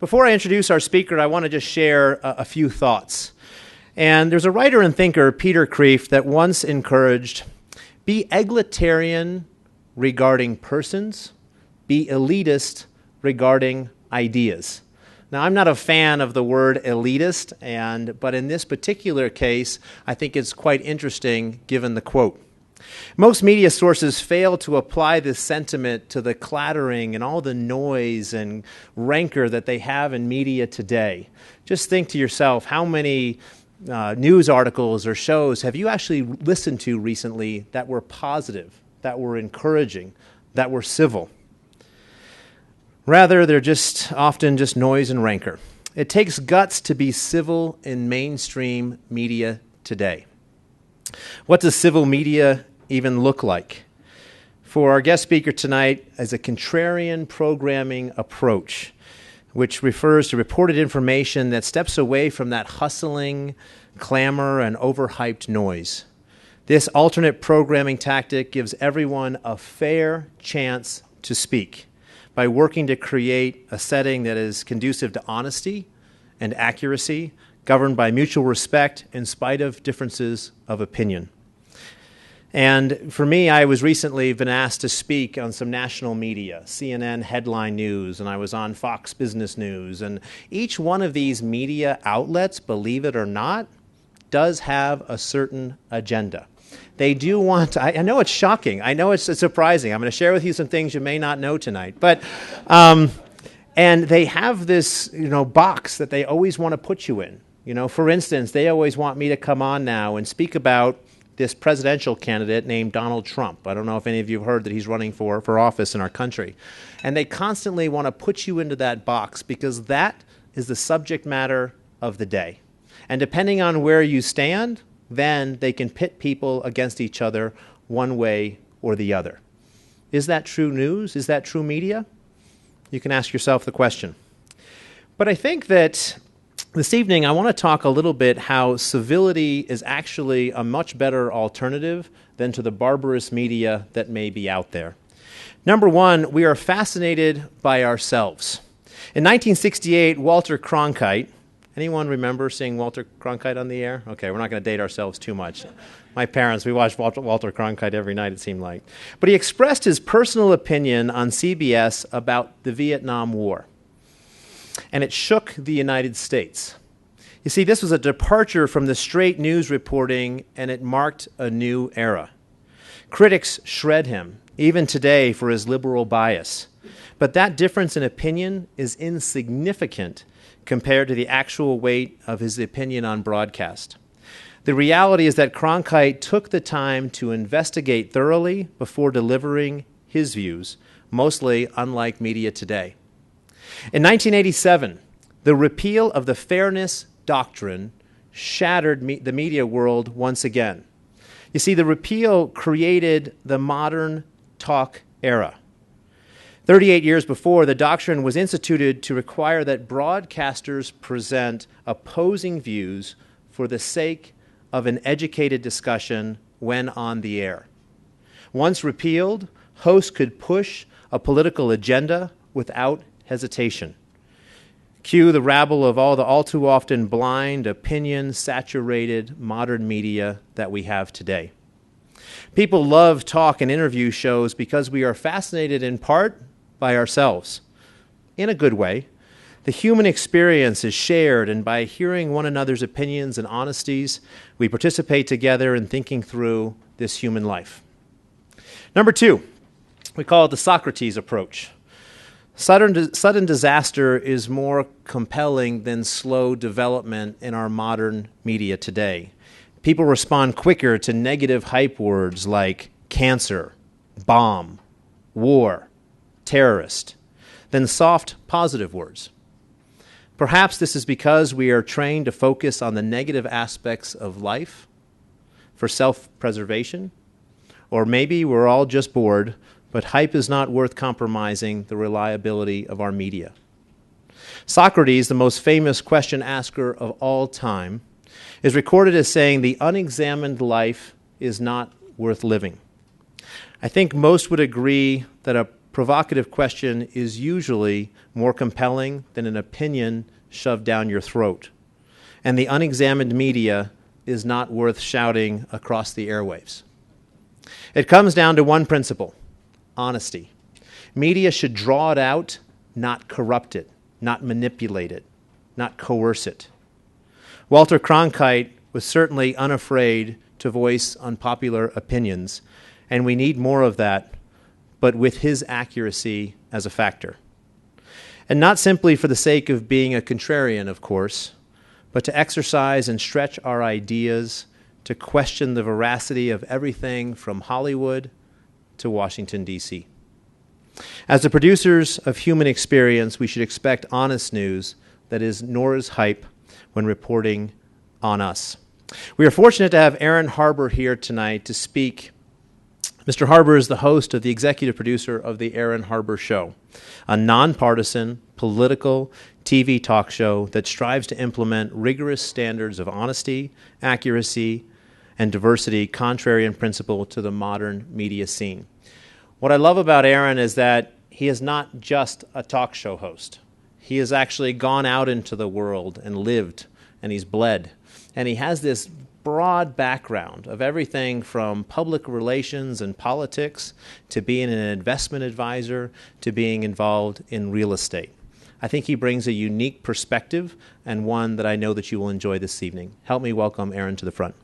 Before I introduce our speaker, I want to just share a few thoughts. And there's a writer and thinker, Peter Kreeft, that once encouraged, be egalitarian regarding persons, be elitist regarding ideas. Now, I'm not a fan of the word elitist, but in this particular case, I think it's quite interesting given the quote. Most media sources fail to apply this sentiment to the clattering and all the noise and rancor that they have in media today. Just think to yourself, how many news articles or shows have you actually listened to recently that were positive, that were encouraging, that were civil? Rather, they're just often just noise and rancor. It takes guts to be civil in mainstream media today. What does civil media even look like? For our guest speaker tonight, as a contrarian programming approach, which refers to reported information that steps away from that hustling, clamor, and overhyped noise. This alternate programming tactic gives everyone a fair chance to speak by working to create a setting that is conducive to honesty and accuracy, governed by mutual respect in spite of differences of opinion. And for me, I was recently been asked to speak on some national media, CNN headline news, and I was on Fox Business News. And each one of these media outlets, believe it or not, does have a certain agenda. They do want to, I know it's shocking. I know it's surprising. I'm going to share with you some things you may not know tonight. But, and they have this, box that they always want to put you in. For instance, they always want me to come on now and speak about this presidential candidate named Donald Trump. I don't know if any of you have heard that he's running for office in our country. And they constantly want to put you into that box because that is the subject matter of the day. And depending on where you stand, then they can pit people against each other one way or the other. Is that true news? Is that true media? You can ask yourself the question. But I think that this evening, I want to talk a little bit how civility is actually a much better alternative than to the barbarous media that may be out there. Number one, we are fascinated by ourselves. In 1968, Walter Cronkite, anyone remember seeing Walter Cronkite on the air? Okay, we're not going to date ourselves too much. My parents, we watched Walter Cronkite every night, it seemed like. But he expressed his personal opinion on CBS about the Vietnam War. And it shook the United States. You see, this was a departure from the straight news reporting, and it marked a new era. Critics shred him, even today, for his liberal bias. But that difference in opinion is insignificant compared to the actual weight of his opinion on broadcast. The reality is that Cronkite took the time to investigate thoroughly before delivering his views, mostly unlike media today. In 1987, the repeal of the Fairness Doctrine shattered the media world once again. You see, the repeal created the modern talk era. 38 years before, the doctrine was instituted to require that broadcasters present opposing views for the sake of an educated discussion when on the air. Once repealed, hosts could push a political agenda without hesitation. Cue the rabble of all the all too often blind, opinion-saturated modern media that we have today. People love talk and interview shows because we are fascinated in part by ourselves. In a good way. The human experience is shared, and by hearing one another's opinions and honesties, we participate together in thinking through this human life. Number two, we call it the Socrates approach. Sudden disaster is more compelling than slow development in our modern media today. People respond quicker to negative hype words like cancer, bomb, war, terrorist, than soft, positive words. Perhaps this is because we are trained to focus on the negative aspects of life for self-preservation, or maybe we're all just bored, but hype is not worth compromising the reliability of our media. Socrates, the most famous question asker of all time, is recorded as saying, "The unexamined life is not worth living." I think most would agree that a provocative question is usually more compelling than an opinion shoved down your throat. And the unexamined media is not worth shouting across the airwaves. It comes down to one principle: honesty. Media should draw it out, not corrupt it, not manipulate it, not coerce it. Walter Cronkite was certainly unafraid to voice unpopular opinions, and we need more of that, but with his accuracy as a factor. And not simply for the sake of being a contrarian, of course, but to exercise and stretch our ideas, to question the veracity of everything from Hollywood to Washington, D.C. As the producers of human experience, we should expect honest news that is nor is hype when reporting on us. We are fortunate to have Aaron Harber here tonight to speak. Mr. Harber is the host of the executive producer of The Aaron Harber Show, a nonpartisan, political TV talk show that strives to implement rigorous standards of honesty, accuracy, and diversity contrary in principle to the modern media scene. What I love about Aaron is that he is not just a talk show host. He has actually gone out into the world and lived, and he's bled. And he has this broad background of everything from public relations and politics to being an investment advisor to being involved in real estate. I think he brings a unique perspective and one that I know that you will enjoy this evening. Help me welcome Aaron to the front.